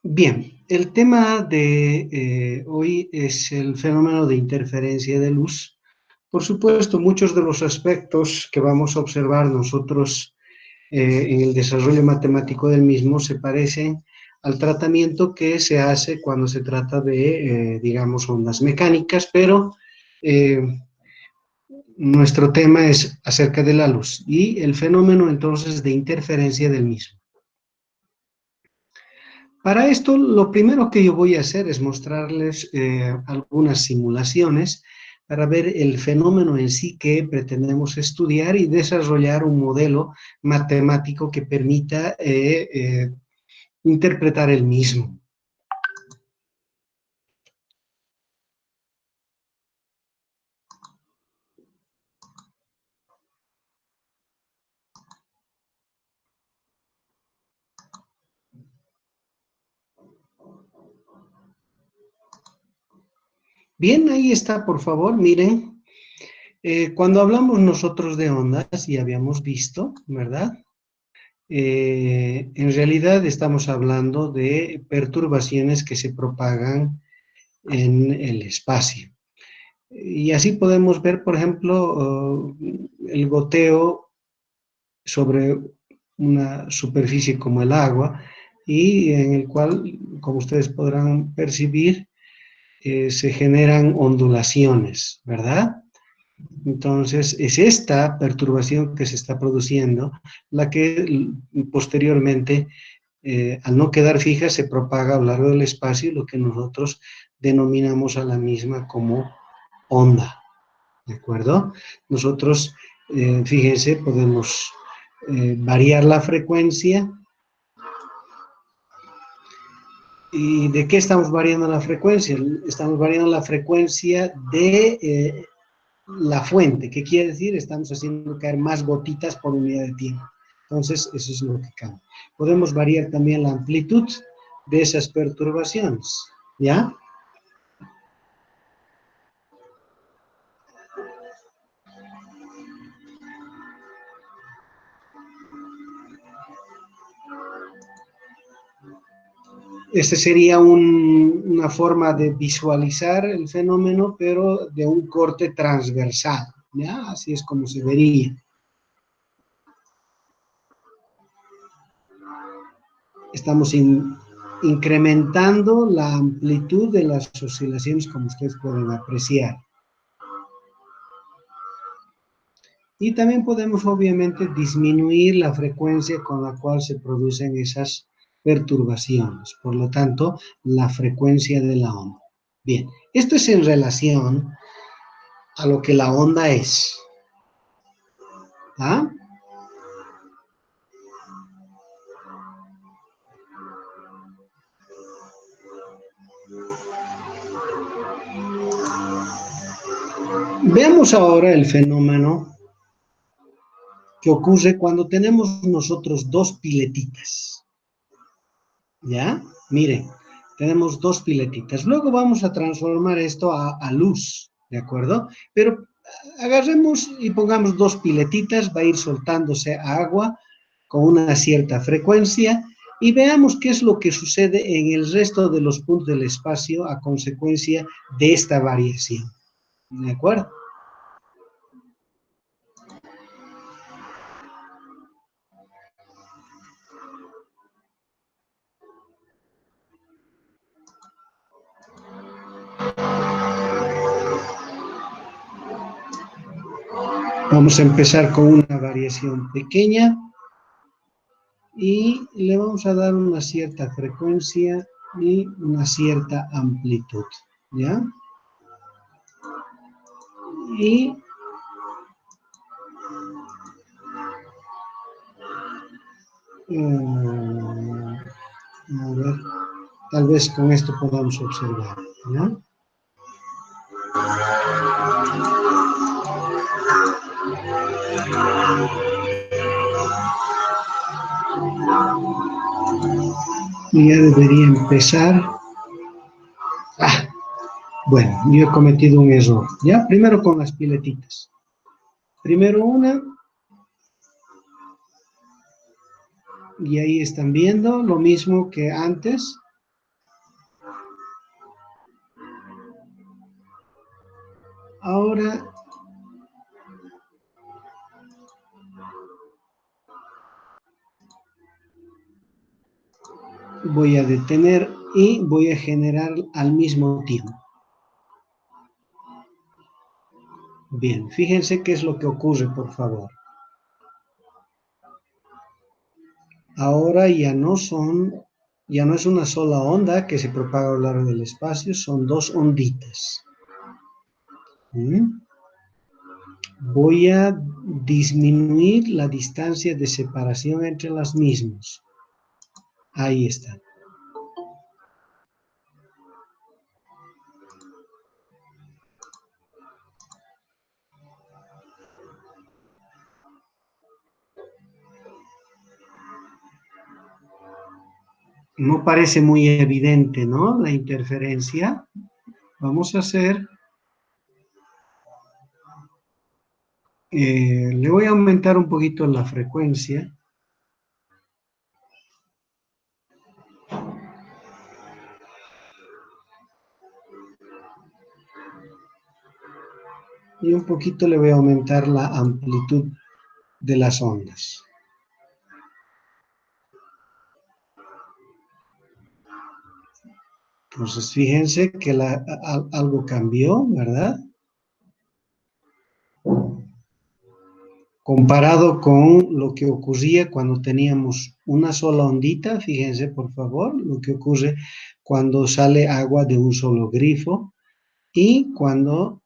Bien, el tema de hoy es el fenómeno de interferencia de luz. Por supuesto, muchos de los aspectos que vamos a observar nosotros en el desarrollo matemático del mismo se parecen al tratamiento que se hace cuando se trata de, digamos, ondas mecánicas, pero eh, nuestro tema es acerca de la luz y el fenómeno entonces de interferencia del mismo. Para esto, lo primero que yo voy a hacer es mostrarles algunas simulaciones para ver el fenómeno en sí que pretendemos estudiar y desarrollar un modelo matemático que permita interpretar el mismo. Bien, ahí está, por favor, miren. Cuando hablamos nosotros de ondas, ya habíamos visto, ¿verdad? En realidad estamos hablando de perturbaciones que se propagan en el espacio. Y así podemos ver, por ejemplo, el goteo sobre una superficie como el agua y en el cual, como ustedes podrán percibir, se generan ondulaciones, ¿verdad? Entonces, es esta perturbación que se está produciendo la que posteriormente, al no quedar fija, se propaga a lo largo del espacio, lo que nosotros denominamos a la misma como onda, ¿de acuerdo? Nosotros, fíjense, podemos variar la frecuencia. ¿Y de qué estamos variando la frecuencia? Estamos variando la frecuencia de la fuente. ¿Qué quiere decir? Estamos haciendo caer más gotitas por unidad de tiempo. Entonces, eso es lo que cambia. Podemos variar también la amplitud de esas perturbaciones, ¿ya? Este sería una forma de visualizar el fenómeno, pero de un corte transversal, ¿ya? Así es como se vería. Estamos incrementando la amplitud de las oscilaciones, como ustedes pueden apreciar. Y también podemos, obviamente, disminuir la frecuencia con la cual se producen esas perturbaciones. Por lo tanto, la frecuencia de la onda. Bien, esto es en relación a lo que la onda es. ¿Ah? Veamos ahora el fenómeno que ocurre cuando tenemos nosotros dos piletitas. ¿Ya? Miren, tenemos dos piletitas. Luego vamos a transformar esto a luz, ¿de acuerdo? Pero agarremos y pongamos dos piletitas, va a ir soltándose agua con una cierta frecuencia y veamos qué es lo que sucede en el resto de los puntos del espacio a consecuencia de esta variación. ¿De acuerdo? Vamos a empezar con una variación pequeña y le vamos a dar una cierta frecuencia y una cierta amplitud, ¿ya? Y a ver, tal vez con esto podamos observar, ¿ya? Y ya debería empezar. Ah, bueno, yo he cometido un error, ¿ya? Primero con las piletitas. Primero una, y ahí están viendo lo mismo que antes. Ahora voy a detener y voy a generar al mismo tiempo. Bien, fíjense qué es lo que ocurre, por favor. Ahora ya no es una sola onda que se propaga a lo largo del espacio, son dos onditas. ¿Mm? Voy a disminuir la distancia de separación entre las mismas. Ahí está. No parece muy evidente, ¿no? La interferencia. Vamos a hacer, le voy a aumentar un poquito la frecuencia. Y un poquito le voy a aumentar la amplitud de las ondas. Entonces, fíjense que algo cambió, ¿verdad? Comparado con lo que ocurría cuando teníamos una sola ondita, fíjense por favor, lo que ocurre cuando sale agua de un solo grifo y cuando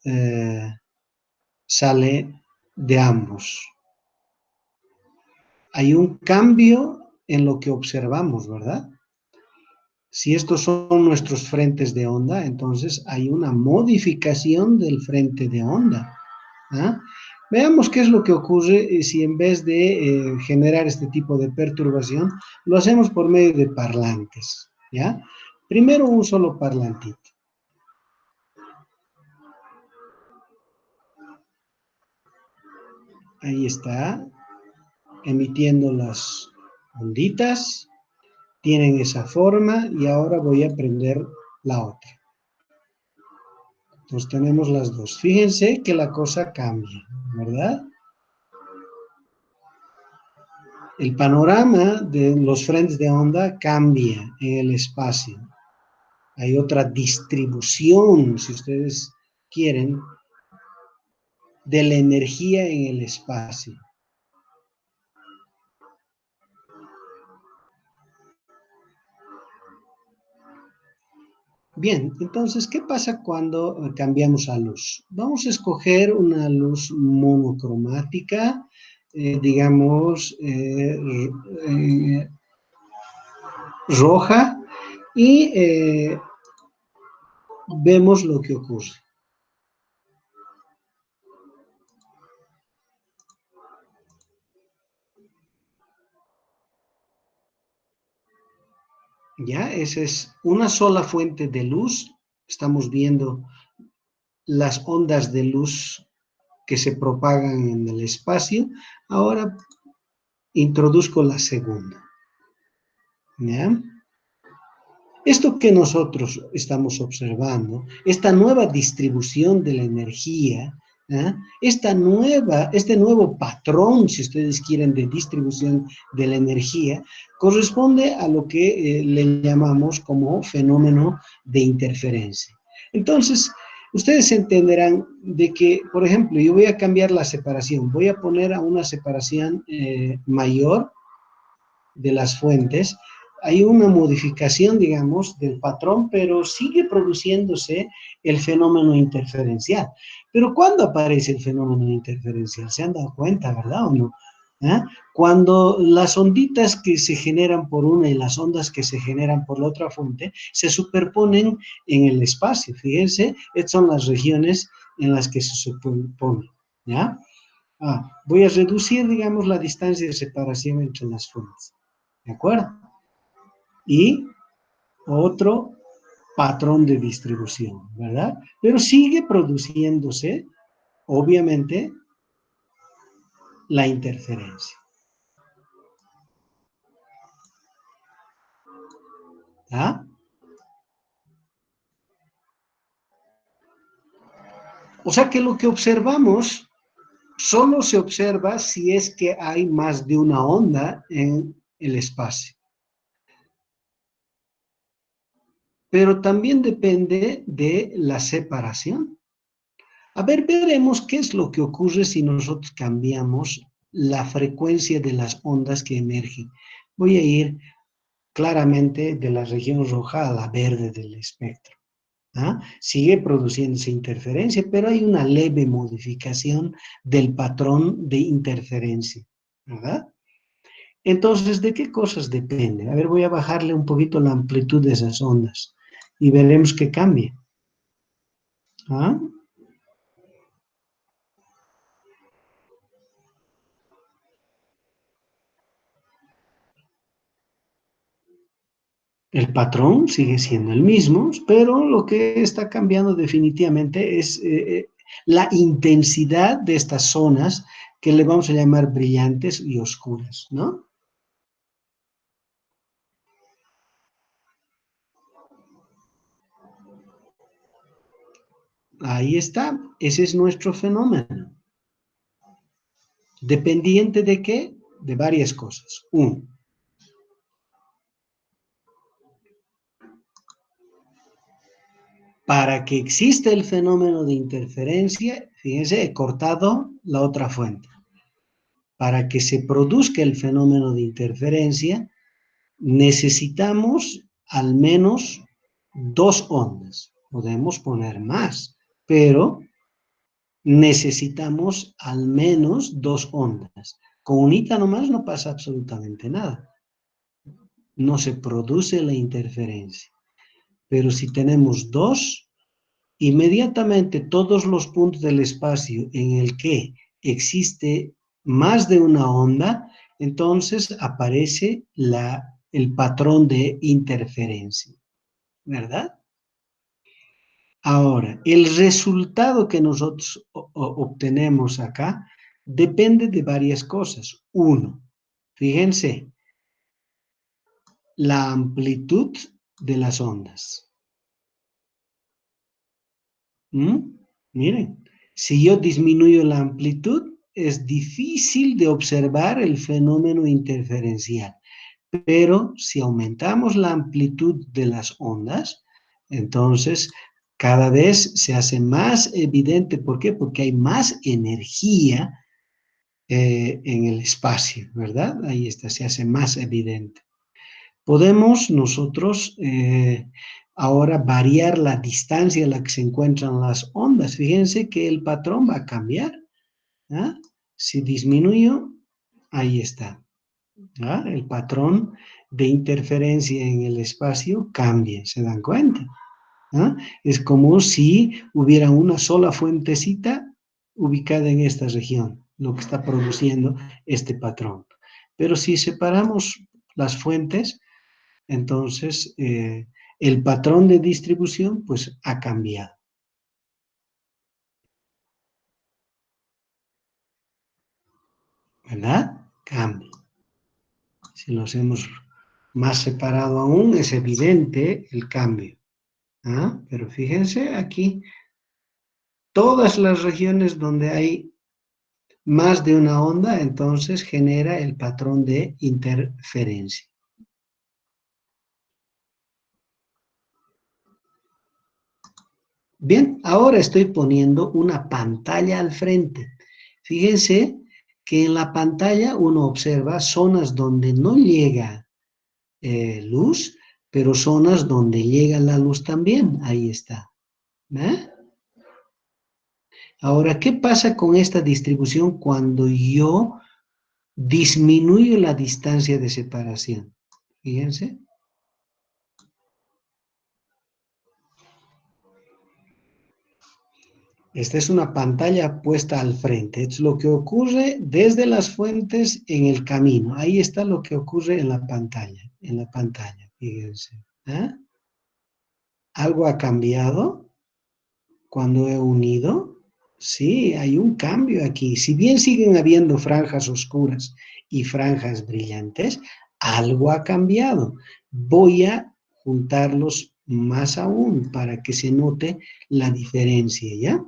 sale de ambos. Hay un cambio en lo que observamos, ¿verdad? Si estos son nuestros frentes de onda, entonces hay una modificación del frente de onda. ¿Ah? Veamos qué es lo que ocurre si en vez de generar este tipo de perturbación, lo hacemos por medio de parlantes. ¿Ya? Primero un solo parlantito. Ahí está, emitiendo las onditas, tienen esa forma y ahora voy a prender la otra. Entonces tenemos las dos. Fíjense que la cosa cambia, ¿verdad? El panorama de los frentes de onda cambia en el espacio. Hay otra distribución, si ustedes quieren, de la energía en el espacio. Bien, entonces, ¿qué pasa cuando cambiamos a luz? Vamos a escoger una luz monocromática, digamos, roja, y vemos lo que ocurre. ¿Ya? Esa es una sola fuente de luz. Estamos viendo las ondas de luz que se propagan en el espacio. Ahora introduzco la segunda. ¿Ya? Esto que nosotros estamos observando, esta nueva distribución de la energía, ¿eh? Este nuevo patrón, si ustedes quieren, de distribución de la energía, corresponde a lo que le llamamos como fenómeno de interferencia. Entonces, ustedes entenderán de que, por ejemplo, yo voy a cambiar la separación, voy a poner a una separación mayor de las fuentes, hay una modificación, digamos, del patrón, pero sigue produciéndose el fenómeno interferencial. Pero ¿cuándo aparece el fenómeno interferencial? ¿Se han dado cuenta, verdad o no? ¿Ah? Cuando las onditas que se generan por una y las ondas que se generan por la otra fuente se superponen en el espacio. Fíjense, estas son las regiones en las que se superponen, ¿ya? Voy a reducir, digamos, la distancia de separación entre las fuentes. ¿De acuerdo? Y otro patrón de distribución, ¿verdad? Pero sigue produciéndose, obviamente, la interferencia. ¿Ah? O sea que lo que observamos solo se observa si es que hay más de una onda en el espacio. Pero también depende de la separación. A ver, veremos qué es lo que ocurre si nosotros cambiamos la frecuencia de las ondas que emergen. Voy a ir claramente de la región roja a la verde del espectro. ¿Ah? Sigue produciéndose interferencia, pero hay una leve modificación del patrón de interferencia, ¿verdad? Entonces, ¿de qué cosas depende? A ver, voy a bajarle un poquito la amplitud de esas ondas y veremos qué cambia. ¿Ah? El patrón sigue siendo el mismo, pero lo que está cambiando definitivamente es la intensidad de estas zonas que le vamos a llamar brillantes y oscuras, ¿no? Ahí está, ese es nuestro fenómeno. ¿Dependiente de qué? De varias cosas. Uno, para que exista el fenómeno de interferencia, fíjense, he cortado la otra fuente. Para que se produzca el fenómeno de interferencia, necesitamos al menos dos ondas. Podemos poner más, pero necesitamos al menos dos ondas. Con unita nomás no pasa absolutamente nada. No se produce la interferencia. Pero si tenemos dos, inmediatamente todos los puntos del espacio en el que existe más de una onda, entonces aparece el patrón de interferencia, ¿verdad? Ahora, el resultado que nosotros obtenemos acá depende de varias cosas. Uno, fíjense, la amplitud de las ondas. ¿Mm? Miren, si yo disminuyo la amplitud, es difícil de observar el fenómeno interferencial. Pero si aumentamos la amplitud de las ondas, entonces cada vez se hace más evidente. ¿Por qué? Porque hay más energía en el espacio, ¿verdad? Ahí está, se hace más evidente. Podemos nosotros ahora variar la distancia a la que se encuentran las ondas. Fíjense que el patrón va a cambiar. ¿Ah? Si disminuyo, ahí está. ¿Ah? El patrón de interferencia en el espacio cambia, ¿se dan cuenta? ¿Ah? Es como si hubiera una sola fuentecita ubicada en esta región, lo que está produciendo este patrón. Pero si separamos las fuentes, entonces el patrón de distribución pues ha cambiado, ¿verdad? Cambia. Si lo hacemos más separado aún, es evidente el cambio. ¿Ah? Pero fíjense aquí, todas las regiones donde hay más de una onda, entonces genera el patrón de interferencia. Bien, ahora estoy poniendo una pantalla al frente. Fíjense que en la pantalla uno observa zonas donde no llega luz, pero zonas donde llega la luz también. Ahí está. ¿Eh? Ahora, ¿qué pasa con esta distribución cuando yo disminuyo la distancia de separación? Fíjense. Esta es una pantalla puesta al frente. Es lo que ocurre desde las fuentes en el camino. Ahí está lo que ocurre en la pantalla, fíjense. ¿Ah? ¿Algo ha cambiado cuando he unido? Sí, hay un cambio aquí. Si bien siguen habiendo franjas oscuras y franjas brillantes, algo ha cambiado. Voy a juntarlos más aún para que se note la diferencia, ¿ya?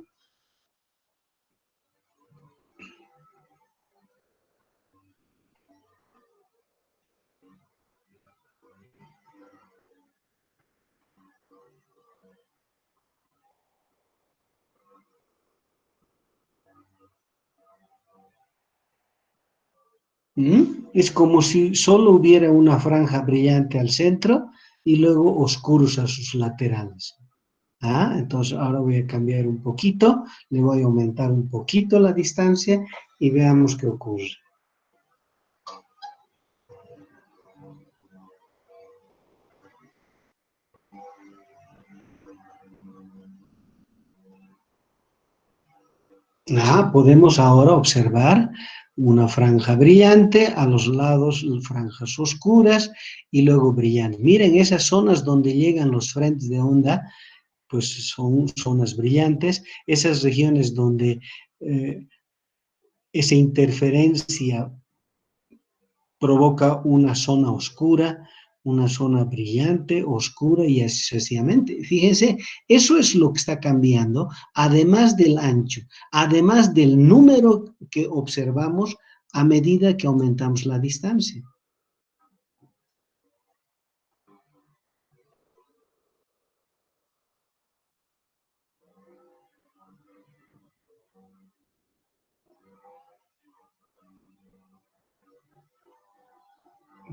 Es como si solo hubiera una franja brillante al centro y luego oscuros a sus laterales. Entonces ahora voy a cambiar un poquito, le voy a aumentar un poquito la distancia y veamos qué ocurre. Podemos ahora observar una franja brillante, a los lados franjas oscuras y luego brillantes. Miren, esas zonas donde llegan los frentes de onda, pues son zonas brillantes. Esas regiones donde esa interferencia provoca una zona oscura, una zona brillante, oscura y así sucesivamente. Fíjense, eso es lo que está cambiando, además del ancho, además del número que observamos a medida que aumentamos la distancia.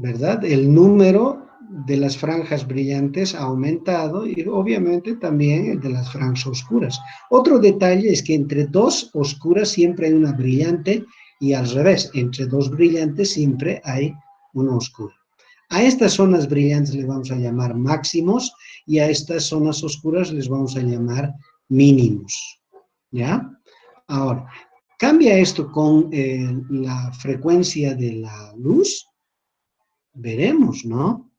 ¿Verdad? El número de las franjas brillantes ha aumentado y obviamente también el de las franjas oscuras. Otro detalle es que entre dos oscuras siempre hay una brillante y al revés, entre dos brillantes siempre hay una oscura. A estas zonas brillantes les vamos a llamar máximos y a estas zonas oscuras les vamos a llamar mínimos. ¿Ya? Ahora, cambia esto con la frecuencia de la luz. Veremos, ¿no?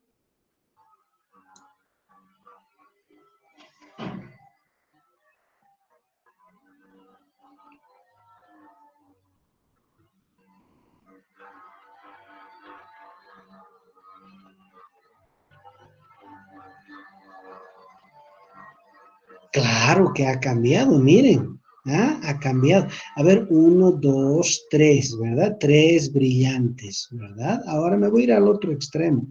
Claro que ha cambiado, miren. Ha cambiado. A ver, uno, dos, tres, ¿verdad? Tres brillantes, ¿verdad? Ahora me voy a ir al otro extremo.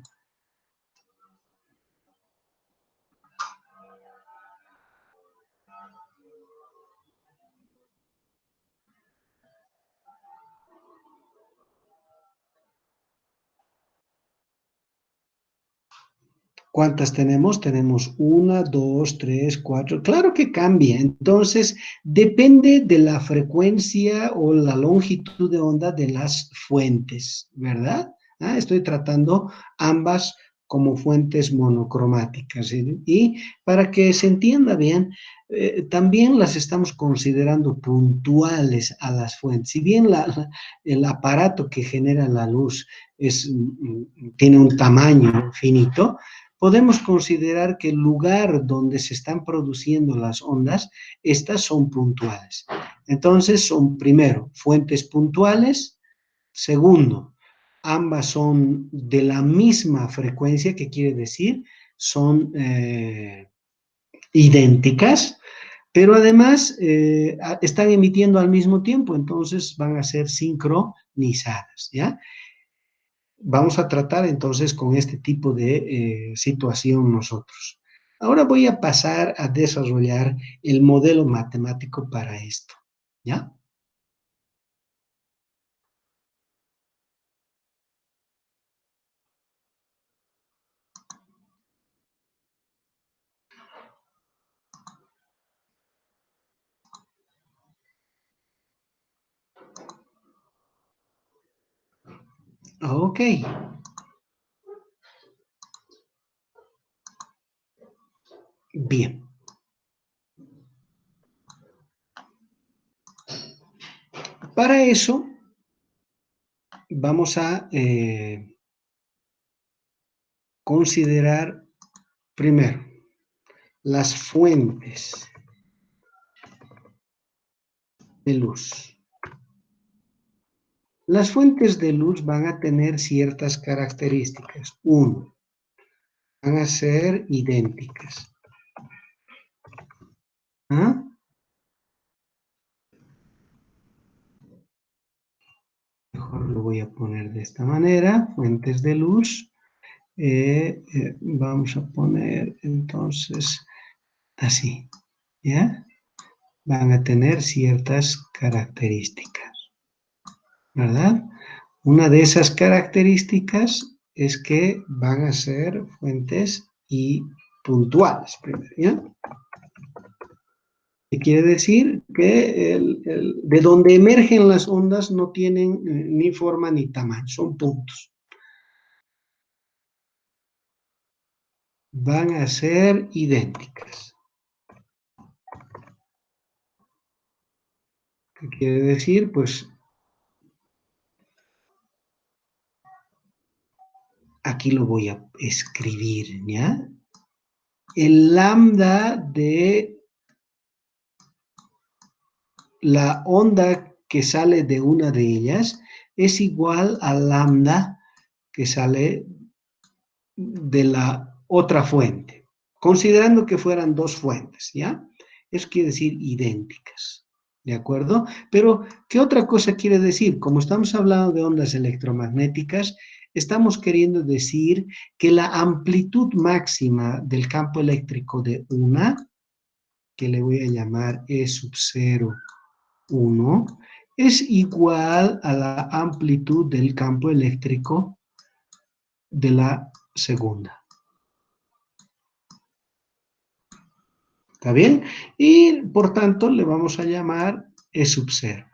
¿Cuántas tenemos? Tenemos una, dos, tres, cuatro. Claro que cambia. Entonces, depende de la frecuencia o la longitud de onda de las fuentes, ¿verdad? Estoy tratando ambas como fuentes monocromáticas. ¿Sí? Y para que se entienda bien, también las estamos considerando puntuales a las fuentes. Si bien el aparato que genera la luz tiene un tamaño finito, podemos considerar que el lugar donde se están produciendo las ondas, estas son puntuales. Entonces, son primero, fuentes puntuales. Segundo, ambas son de la misma frecuencia, que quiere decir, son idénticas, pero además están emitiendo al mismo tiempo, entonces van a ser sincronizadas, ¿ya? Vamos a tratar entonces con este tipo de situación nosotros. Ahora voy a pasar a desarrollar el modelo matemático para esto, ¿ya? Ok, bien. Para eso vamos a considerar primero las fuentes de luz. Las fuentes de luz van a tener ciertas características. Uno, van a ser idénticas. ¿Ah? Mejor lo voy a poner de esta manera, fuentes de luz. Vamos a poner entonces así, ¿ya? Van a tener ciertas características, ¿verdad? Una de esas características es que van a ser fuentes y puntuales primero, ¿ya? Que quiere decir que de donde emergen las ondas no tienen ni forma ni tamaño, son puntos. Van a ser idénticas. ¿Qué quiere decir? Pues aquí lo voy a escribir, ¿ya? El lambda de la onda que sale de una de ellas es igual al lambda que sale de la otra fuente, considerando que fueran dos fuentes, ¿ya? Eso quiere decir idénticas, ¿de acuerdo? Pero, ¿qué otra cosa quiere decir? Como estamos hablando de ondas electromagnéticas, estamos queriendo decir que la amplitud máxima del campo eléctrico de una, que le voy a llamar E sub 0, 1, es igual a la amplitud del campo eléctrico de la segunda. ¿Está bien? Y por tanto le vamos a llamar E sub 0.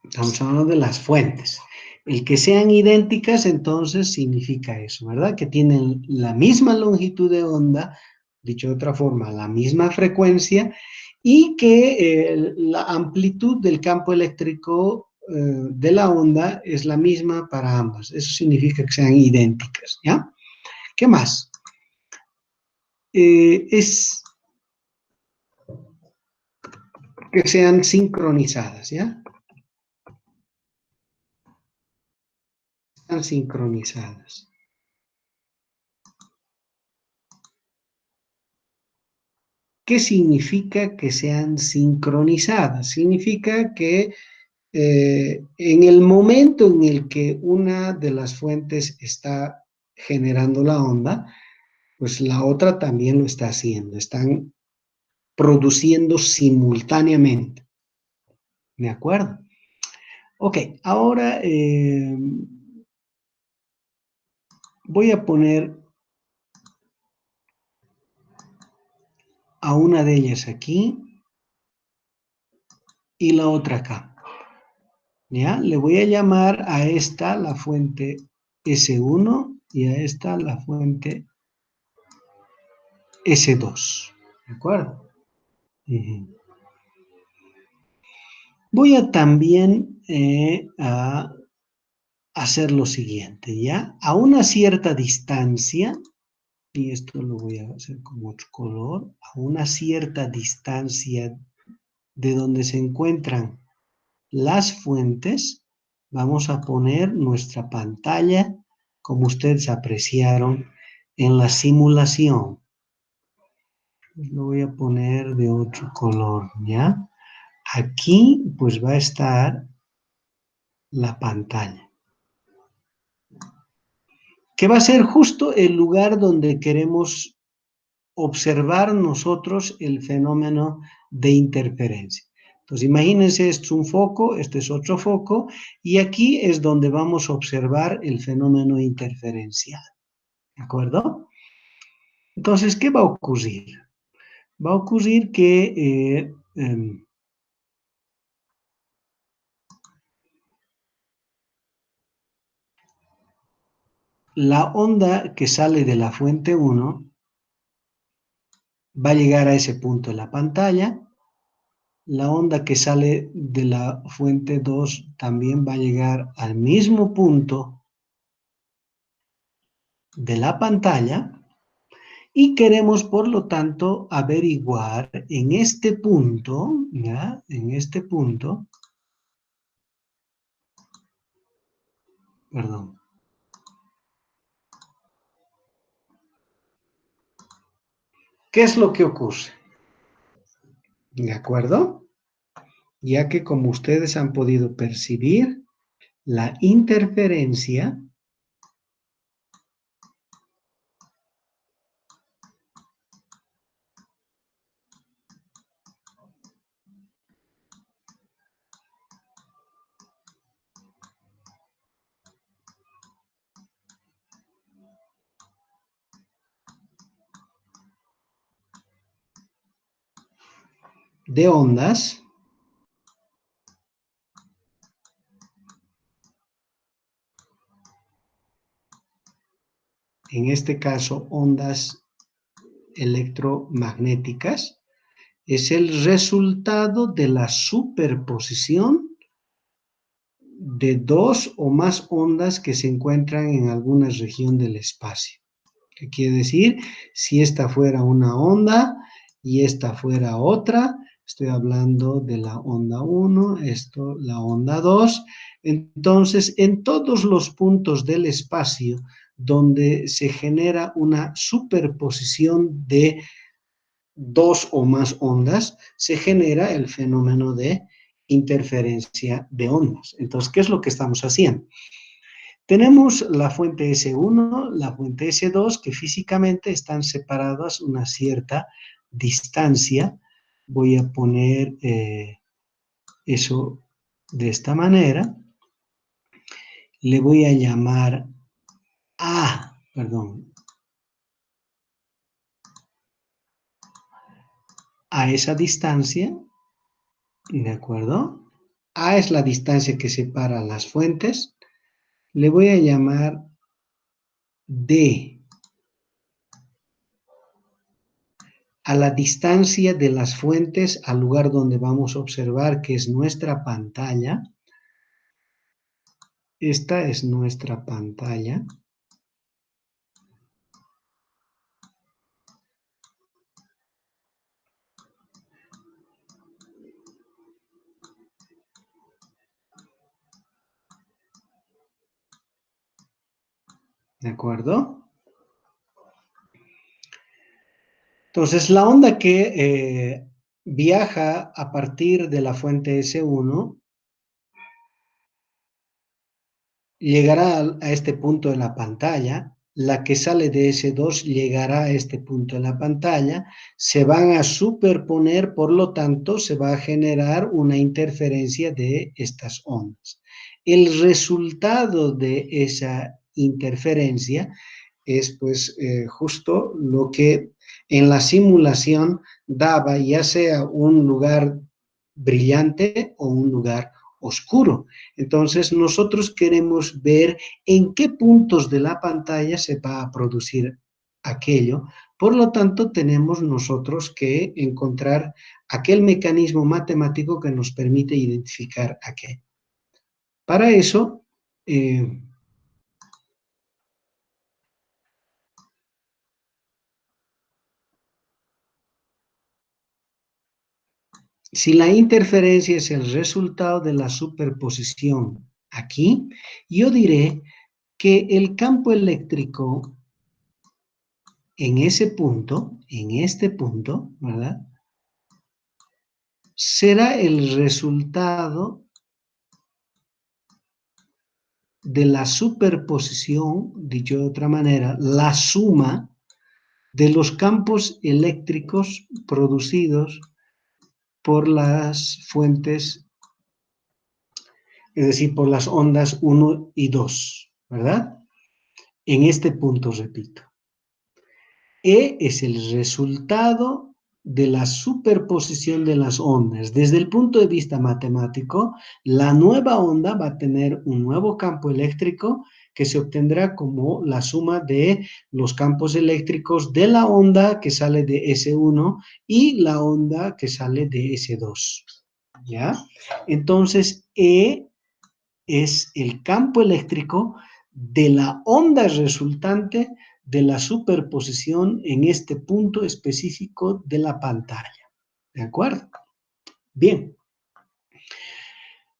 Estamos hablando de las fuentes. El que sean idénticas entonces significa eso, ¿verdad? Que tienen la misma longitud de onda, dicho de otra forma, la misma frecuencia, y que la amplitud del campo eléctrico de la onda es la misma para ambas. Eso significa que sean idénticas, ¿ya? ¿Qué más? Es que sean sincronizadas, ¿ya? Están sincronizadas. ¿Qué significa que sean sincronizadas? Significa que en el momento en el que una de las fuentes está generando la onda, pues la otra también lo está haciendo. Están produciendo simultáneamente. ¿De acuerdo? Ok, ahora voy a poner a una de ellas aquí y la otra acá. ¿Ya? Le voy a llamar a esta la fuente S1 y a esta la fuente S2. ¿De acuerdo? Voy a también a hacer lo siguiente, ¿ya? A una cierta distancia, y esto lo voy a hacer con otro color, a una cierta distancia de donde se encuentran las fuentes, vamos a poner nuestra pantalla, como ustedes apreciaron en la simulación. Lo voy a poner de otro color, ¿ya? Aquí, pues va a estar la pantalla, que va a ser justo el lugar donde queremos observar nosotros el fenómeno de interferencia. Entonces, imagínense, esto es un foco, este es otro foco, y aquí es donde vamos a observar el fenómeno interferencial. ¿De acuerdo? Entonces, ¿qué va a ocurrir? Va a ocurrir que la onda que sale de la fuente 1 va a llegar a ese punto en la pantalla. La onda que sale de la fuente 2 también va a llegar al mismo punto de la pantalla y queremos, por lo tanto, averiguar en este punto, ¿ya? En este punto, perdón, ¿qué es lo que ocurre? ¿De acuerdo? Ya que como ustedes han podido percibir, la interferencia de ondas, en este caso ondas electromagnéticas, es el resultado de la superposición de dos o más ondas que se encuentran en alguna región del espacio. ¿Qué quiere decir? Si esta fuera una onda y esta fuera otra, estoy hablando de la onda 1, esto la onda 2, entonces en todos los puntos del espacio donde se genera una superposición de dos o más ondas, se genera el fenómeno de interferencia de ondas. Entonces, ¿qué es lo que estamos haciendo? Tenemos la fuente S1, la fuente S2, que físicamente están separadas una cierta distancia. Voy a poner eso de esta manera. Le voy a llamar A, perdón, a esa distancia, ¿de acuerdo? A es la distancia que separa las fuentes. Le voy a llamar D a la distancia de las fuentes al lugar donde vamos a observar que es nuestra pantalla. Esta es nuestra pantalla. ¿De acuerdo? Entonces, la onda que viaja a partir de la fuente S1 llegará a este punto de la pantalla, la que sale de S2 llegará a este punto de la pantalla, se van a superponer, por lo tanto, se va a generar una interferencia de estas ondas. El resultado de esa interferencia es pues justo lo que en la simulación daba ya sea un lugar brillante o un lugar oscuro. Entonces nosotros queremos ver en qué puntos de la pantalla se va a producir aquello. Por lo tanto, tenemos nosotros que encontrar aquel mecanismo matemático que nos permite identificar aquello. Para eso, si la interferencia es el resultado de la superposición aquí, yo diré que el campo eléctrico en ese punto, en este punto, ¿verdad? Será el resultado de la superposición, dicho de otra manera, la suma de los campos eléctricos producidos por las fuentes, es decir, por las ondas 1 y 2, ¿verdad? En este punto, repito. E es el resultado de la superposición de las ondas. Desde el punto de vista matemático, la nueva onda va a tener un nuevo campo eléctrico que se obtendrá como la suma de los campos eléctricos de la onda que sale de S1 y la onda que sale de S2. ¿Ya? Entonces, E es el campo eléctrico de la onda resultante de la superposición en este punto específico de la pantalla. ¿De acuerdo? Bien.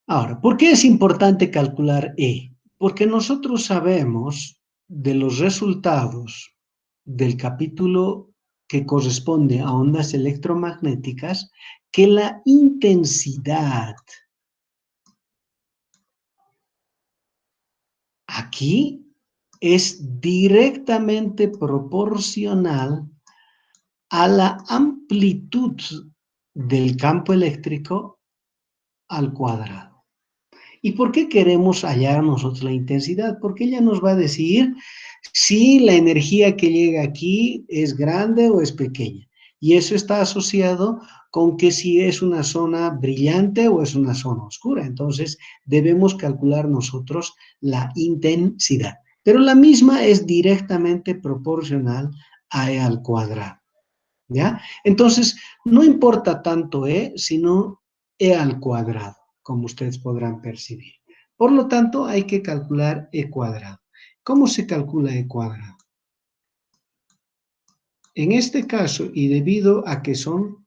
Ahora, ¿por qué es importante calcular E? Porque nosotros sabemos de los resultados del capítulo que corresponde a ondas electromagnéticas que la intensidad aquí es directamente proporcional a la amplitud del campo eléctrico al cuadrado. ¿Y por qué queremos hallar nosotros la intensidad? Porque ella nos va a decir si la energía que llega aquí es grande o es pequeña. Y eso está asociado con que si es una zona brillante o es una zona oscura. Entonces, debemos calcular nosotros la intensidad. Pero la misma es directamente proporcional a E al cuadrado, ¿ya? Entonces, no importa tanto E, sino E al cuadrado, como ustedes podrán percibir. Por lo tanto, hay que calcular E cuadrado. ¿Cómo se calcula E cuadrado? En este caso, y debido a que son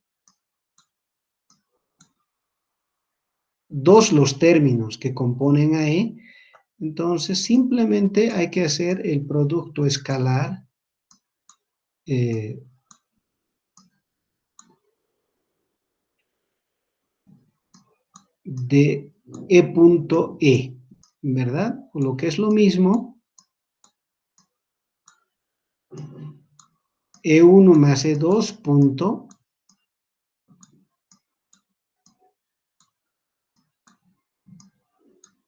dos los términos que componen a E, entonces simplemente hay que hacer el producto escalar eh, de E punto E, ¿verdad? Lo que es lo mismo, E1 más E2 punto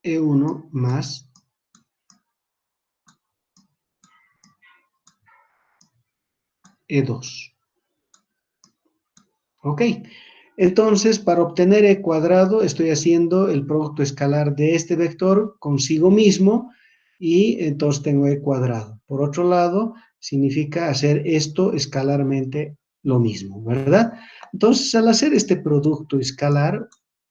E1 más E2. ¿Ok? Entonces, para obtener E cuadrado, estoy haciendo el producto escalar de este vector consigo mismo y entonces tengo E cuadrado. Por otro lado, significa hacer esto escalarmente lo mismo, ¿verdad? Entonces, al hacer este producto escalar,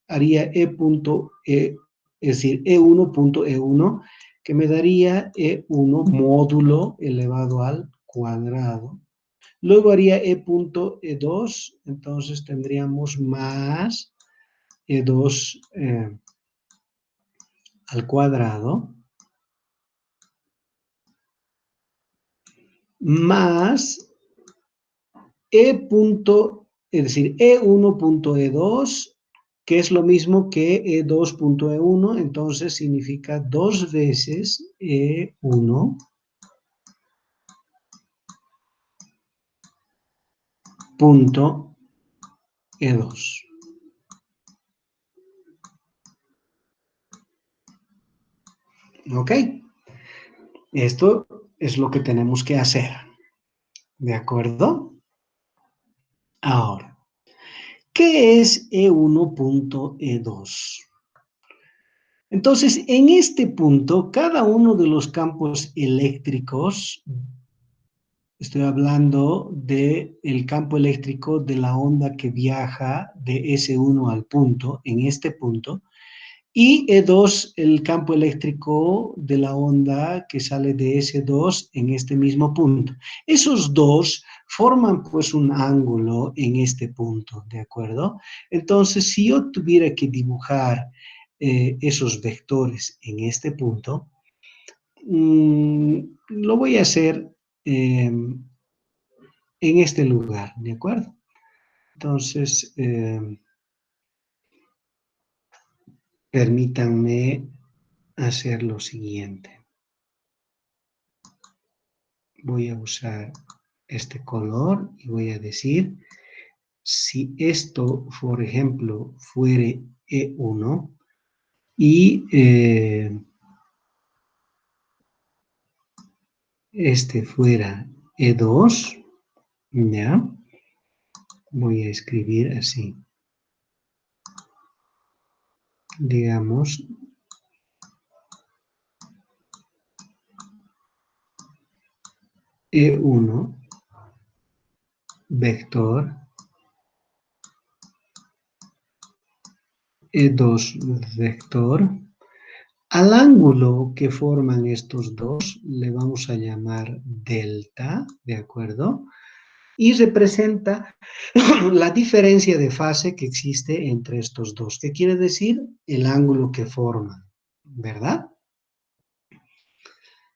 haría E punto E, es decir, E1 punto E1, que me daría E1 módulo elevado al cuadrado. Luego haría E punto E2, entonces tendríamos más E2 al cuadrado, más E punto, es decir, E1 punto E2, que es lo mismo que E2 punto E1, entonces significa dos veces E1 punto E2. ¿Ok? Esto es lo que tenemos que hacer. ¿De acuerdo? Ahora, ¿qué es E1 punto E2? Entonces, en este punto, cada uno de los campos eléctricos, estoy hablando del campo eléctrico de la onda que viaja de S1 al punto, en este punto, y E2, el campo eléctrico de la onda que sale de S2 en este mismo punto. Esos dos forman pues un ángulo en este punto, ¿de acuerdo? Entonces, si yo tuviera que dibujar esos vectores en este punto, lo voy a hacer en este lugar, ¿de acuerdo? Entonces, permítanme hacer lo siguiente. Voy a usar este color y voy a decir, si esto, por ejemplo, fuere E1 y este fuera E2, ¿ya? Voy a escribir así, digamos, E1 vector, E2 vector. Al ángulo que forman estos dos le vamos a llamar delta, ¿de acuerdo? Y representa la diferencia de fase que existe entre estos dos. ¿Qué quiere decir? El ángulo que forman, ¿verdad?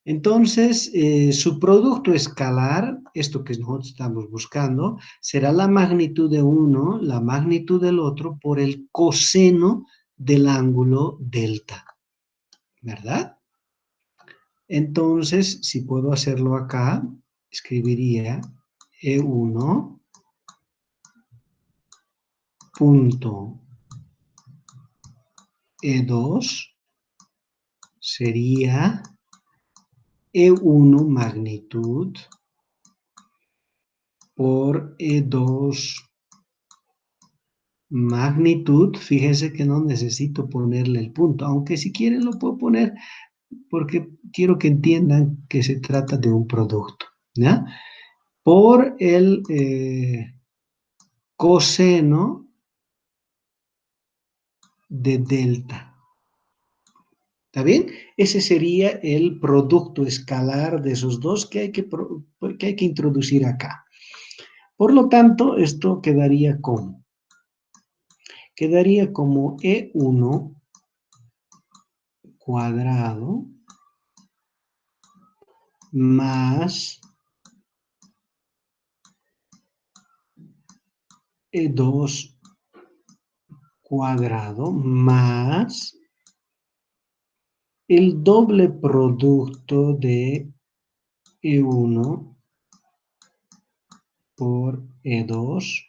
Entonces, su producto escalar, esto que nosotros estamos buscando, será la magnitud de uno, la magnitud del otro, por el coseno del ángulo delta, ¿verdad? Entonces, si puedo hacerlo acá, escribiría E1 punto E2 sería E1 magnitud por E2 magnitud. Fíjense que no necesito ponerle el punto, aunque si quieren lo puedo poner porque quiero que entiendan que se trata de un producto, ¿ya? Por el coseno de delta. ¿Está bien? Ese sería el producto escalar de esos dos que hay que introducir acá. Por lo tanto, esto quedaría como E1 cuadrado más E2 cuadrado más el doble producto de E1 por E2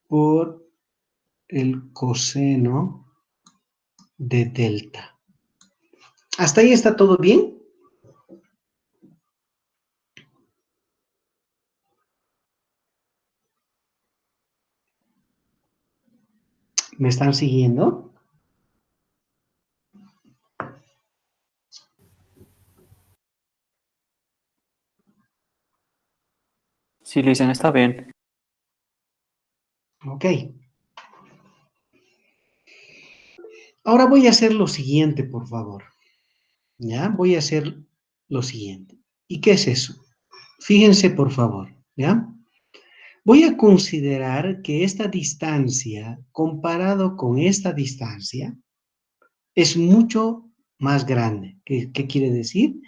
por el coseno de delta. ¿Hasta ahí está todo bien? ¿Me están siguiendo? Sí, Luisen, está bien. Ok. Ahora voy a hacer lo siguiente, por favor. ¿Ya? Voy a hacer lo siguiente. ¿Y qué es eso? Fíjense, por favor. ¿Ya? Voy a considerar que esta distancia, comparado con esta distancia, es mucho más grande. ¿Qué quiere decir?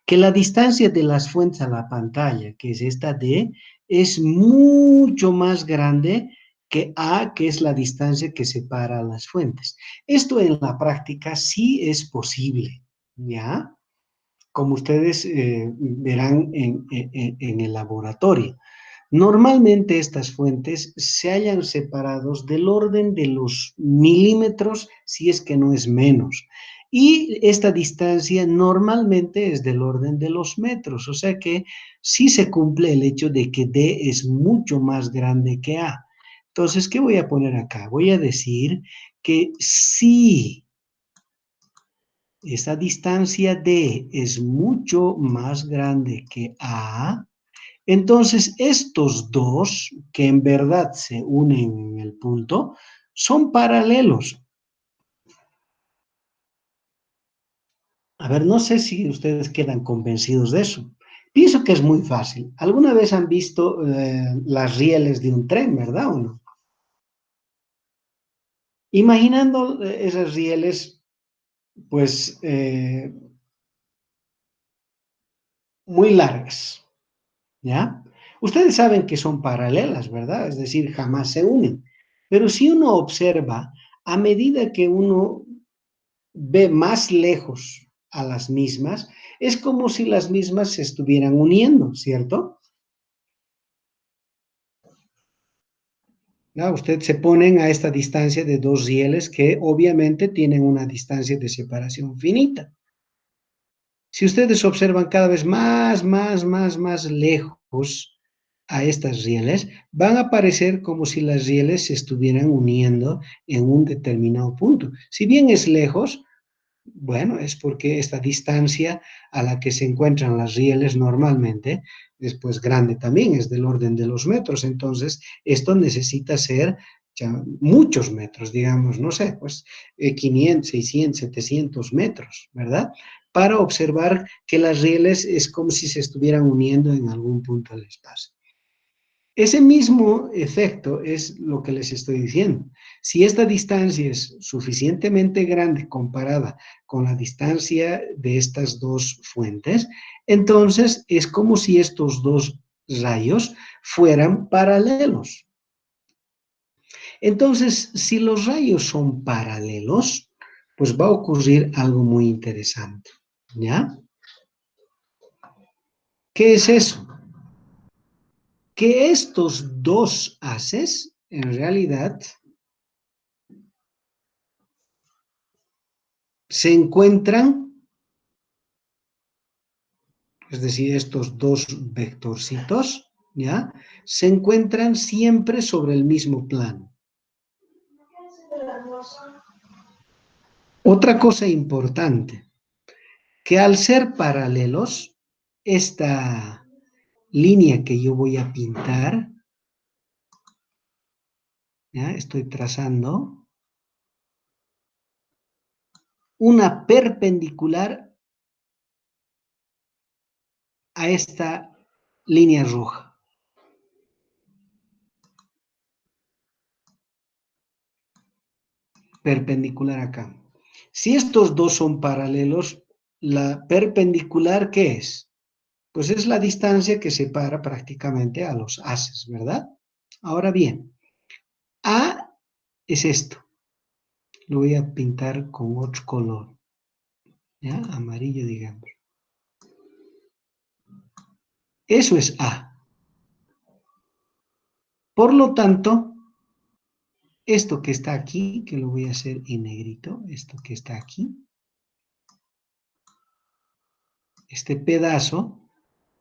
Que la distancia de las fuentes a la pantalla, que es esta D, es mucho más grande que A, que es la distancia que separa las fuentes. Esto en la práctica sí es posible, ¿ya? Como ustedes verán en el laboratorio. Normalmente estas fuentes se hallan separados del orden de los milímetros, si es que no es menos. Y esta distancia normalmente es del orden de los metros, o sea que sí se cumple el hecho de que D es mucho más grande que A. Entonces, ¿qué voy a poner acá? Voy a decir que si esa distancia D es mucho más grande que A, entonces, estos dos, que en verdad se unen en el punto, son paralelos. A ver, no sé si ustedes quedan convencidos de eso. Pienso que es muy fácil. ¿Alguna vez han visto las rieles de un tren, verdad o no? Imaginando esas rieles, pues, muy largas, ¿ya? Ustedes saben que son paralelas, ¿verdad? Es decir, jamás se unen. Pero si uno observa, a medida que uno ve más lejos a las mismas, es como si las mismas se estuvieran uniendo, ¿cierto? ¿No? Usted se ponen a esta distancia de dos rieles que obviamente tienen una distancia de separación finita. Si ustedes observan cada vez más lejos a estas rieles, van a parecer como si las rieles se estuvieran uniendo en un determinado punto. Si bien es lejos, bueno, es porque esta distancia a la que se encuentran las rieles normalmente es pues grande también, es del orden de los metros. Entonces, esto necesita ser ya muchos metros, digamos, no sé, pues 500, 600, 700 metros, ¿verdad? Para observar que las rieles es como si se estuvieran uniendo en algún punto del espacio. Ese mismo efecto es lo que les estoy diciendo. Si esta distancia es suficientemente grande comparada con la distancia de estas dos fuentes, entonces es como si estos dos rayos fueran paralelos. Entonces, si los rayos son paralelos, pues va a ocurrir algo muy interesante, ¿ya? ¿Qué es eso? Que estos dos haces, en realidad, se encuentran es decir, estos dos vectorcitos, ¿ya? Se encuentran siempre sobre el mismo plano. Otra cosa importante, que al ser paralelos, esta línea que yo voy a pintar, ¿ya? Estoy trazando una perpendicular a esta línea roja. Perpendicular acá. Si estos dos son paralelos, la perpendicular, ¿qué es? Pues es la distancia que separa prácticamente a los haces, ¿verdad? Ahora bien, A es esto. Lo voy a pintar con otro color, ¿ya? Amarillo, digamos. Eso es A. Por lo tanto, esto que está aquí, que lo voy a hacer en negrito, esto que está aquí, este pedazo,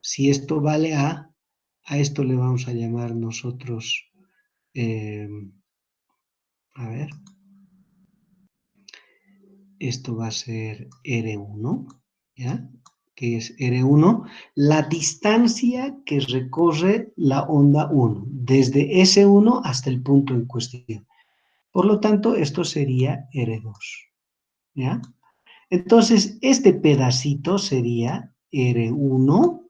si esto vale a esto le vamos a llamar nosotros, a ver, esto va a ser R1, ¿ya? Que es R1, la distancia que recorre la onda 1, desde S1 hasta el punto en cuestión. Por lo tanto, esto sería R2, ¿ya? Entonces, este pedacito sería R1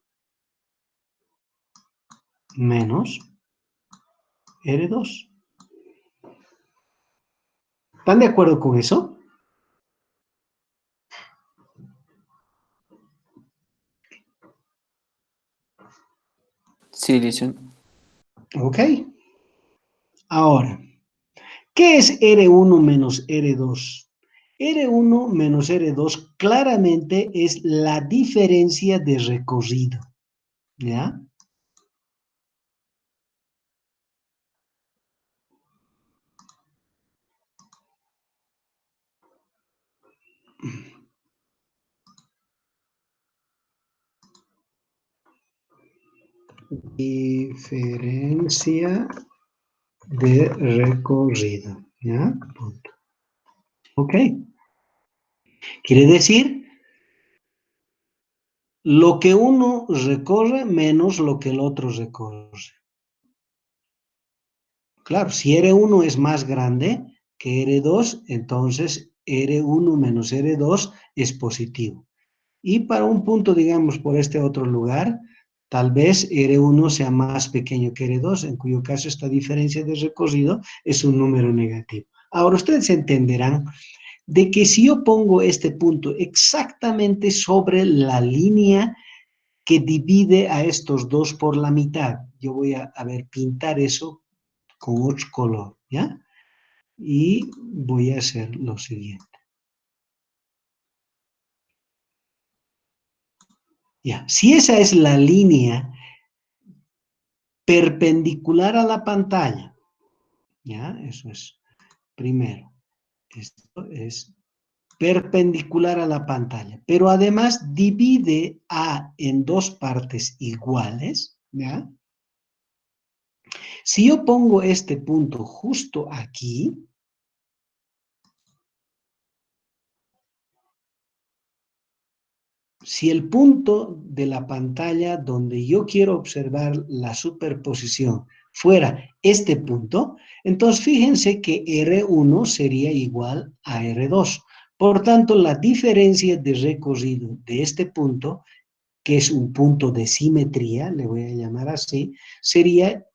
menos R2. ¿Están de acuerdo con eso? Sí, listo. Ok. Ahora, ¿qué es R1 menos R2? R1 menos R2 claramente es la diferencia de recorrido, ¿ya? Diferencia de recorrido, ¿ya? Punto. Ok. Quiere decir lo que uno recorre menos lo que el otro recorre. Claro, si R1 es más grande que R2, entonces R1 menos R2 es positivo. Y para un punto, digamos, por este otro lugar, tal vez R1 sea más pequeño que R2, en cuyo caso esta diferencia de recorrido es un número negativo. Ahora, ustedes entenderán de que si yo pongo este punto exactamente sobre la línea que divide a estos dos por la mitad, yo voy a ver, pintar eso con otro color, ¿ya? Y voy a hacer lo siguiente. Ya, si esa es la línea perpendicular a la pantalla, ¿ya? Eso es primero. Esto es perpendicular a la pantalla, pero además divide A en dos partes iguales, ¿ya? Si yo pongo este punto justo aquí, si el punto de la pantalla donde yo quiero observar la superposición fuera este punto, entonces fíjense que R1 sería igual a R2. Por tanto, la diferencia de recorrido de este punto, que es un punto de simetría, le voy a llamar así, sería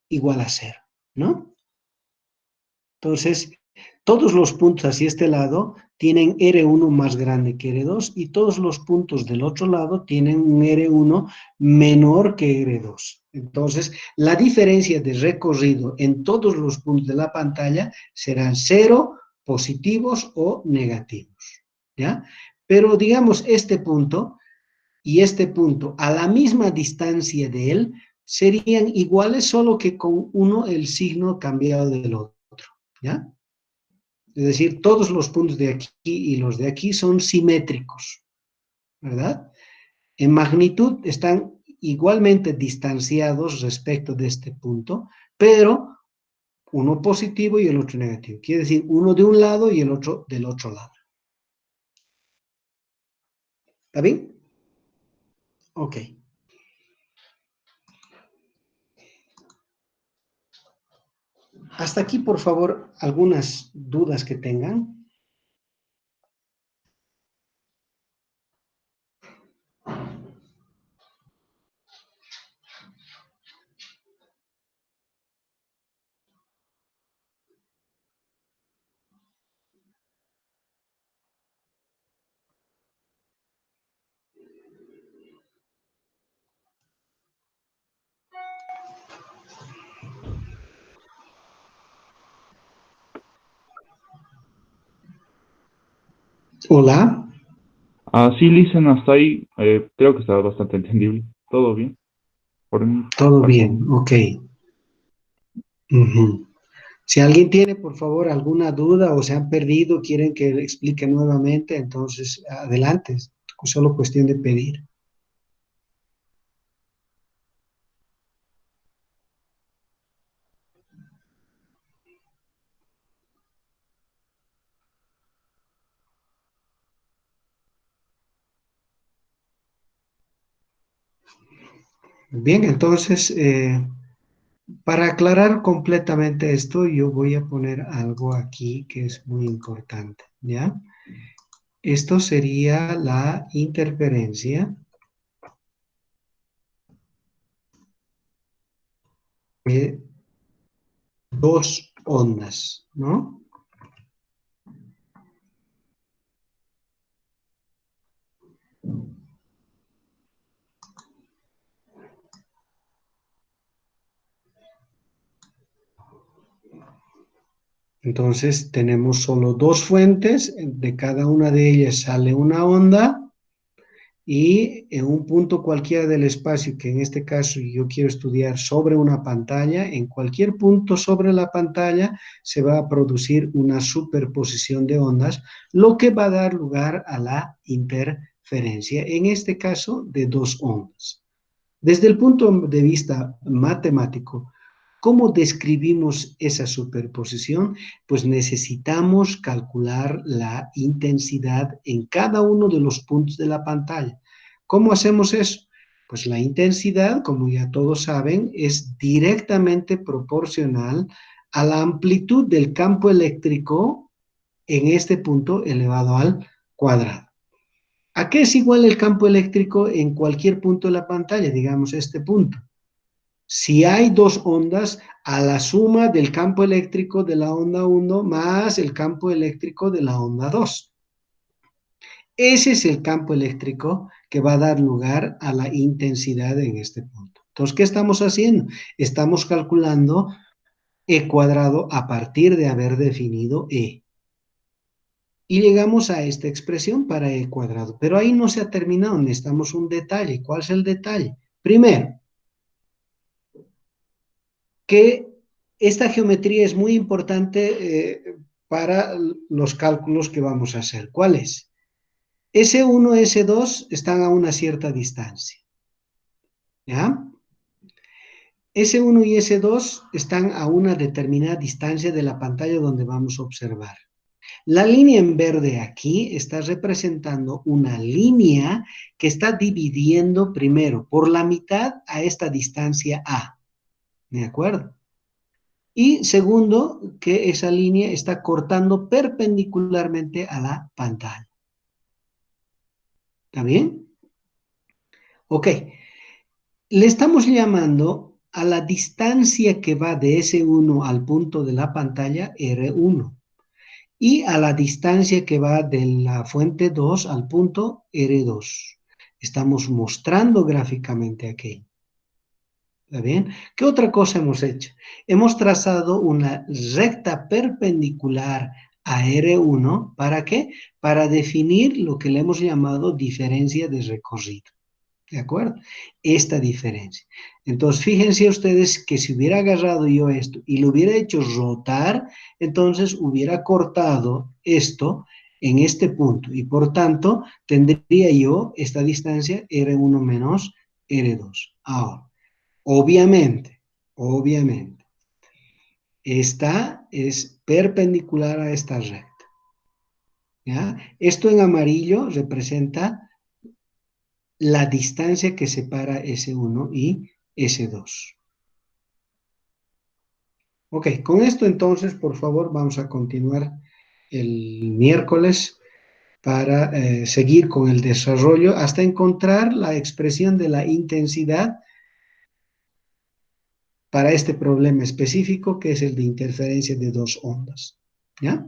igual a 0, ¿no? Entonces, todos los puntos hacia este lado tienen R1 más grande que R2 y todos los puntos del otro lado tienen un R1 menor que R2. Entonces, la diferencia de recorrido en todos los puntos de la pantalla serán 0, positivos o negativos, ¿ya? Pero digamos, este punto y este punto a la misma distancia de él serían iguales, solo que con uno el signo cambiado del otro, ¿ya? Es decir, todos los puntos de aquí y los de aquí son simétricos, ¿verdad? En magnitud están igualmente distanciados respecto de este punto, pero uno positivo y el otro negativo. Quiere decir, uno de un lado y el otro del otro lado. ¿Está bien? Ok. Hasta aquí, por favor, algunas dudas que tengan. Hola, Sí, Listen, hasta ahí creo que está bastante entendible. ¿Todo bien? Por mi todo parte. bien, ok. Ujú. Si alguien tiene, por favor, alguna duda o se han perdido, quieren que le explique nuevamente, entonces adelante. Es solo cuestión de pedir. Bien, entonces, para aclarar completamente esto, yo voy a poner algo aquí que es muy importante, ¿ya? Esto sería la interferencia de dos ondas, ¿no? Entonces tenemos solo dos fuentes, de cada una de ellas sale una onda y en un punto cualquiera del espacio, que en este caso yo quiero estudiar sobre una pantalla, en cualquier punto sobre la pantalla se va a producir una superposición de ondas, lo que va a dar lugar a la interferencia, en este caso de dos ondas. Desde el punto de vista matemático, ¿cómo describimos esa superposición? Pues necesitamos calcular la intensidad en cada uno de los puntos de la pantalla. ¿Cómo hacemos eso? Pues la intensidad, como ya todos saben, es directamente proporcional a la amplitud del campo eléctrico en este punto elevado al cuadrado. ¿A qué es igual el campo eléctrico en cualquier punto de la pantalla? Digamos este punto. Si hay dos ondas, a la suma del campo eléctrico de la onda 1 más el campo eléctrico de la onda 2. Ese es el campo eléctrico que va a dar lugar a la intensidad en este punto. Entonces, ¿qué estamos haciendo? Estamos calculando E cuadrado a partir de haber definido E. Y llegamos a esta expresión para E cuadrado. Pero ahí no se ha terminado, necesitamos un detalle. ¿Cuál es el detalle? Primero, que esta geometría es muy importante para los cálculos que vamos a hacer. ¿Cuál es? S1 y S2 están a una cierta distancia. ¿Ya? S1 y S2 están a una determinada distancia de la pantalla donde vamos a observar. La línea en verde aquí está representando una línea que está dividiendo primero por la mitad a esta distancia A. ¿De acuerdo? Y segundo, que esa línea está cortando perpendicularmente a la pantalla. ¿Está bien? Ok. Le estamos llamando a la distancia que va de S1 al punto de la pantalla R1 y a la distancia que va de la fuente 2 al punto R2. Estamos mostrando gráficamente aquí. ¿Está bien? ¿Qué otra cosa hemos hecho? Hemos trazado una recta perpendicular a R1, ¿para qué? Para definir lo que le hemos llamado diferencia de recorrido. ¿De acuerdo? Esta diferencia. Entonces, fíjense ustedes que si hubiera agarrado yo esto y lo hubiera hecho rotar, entonces hubiera cortado esto en este punto, y por tanto, tendría yo esta distancia R1 menos R2. Ahora, obviamente, esta es perpendicular a esta recta. ¿Ya? Esto en amarillo representa la distancia que separa S1 y S2. Ok, con esto entonces, por favor, vamos a continuar el miércoles para seguir con el desarrollo hasta encontrar la expresión de la intensidad para este problema específico que es el de interferencia de dos ondas. ¿Ya?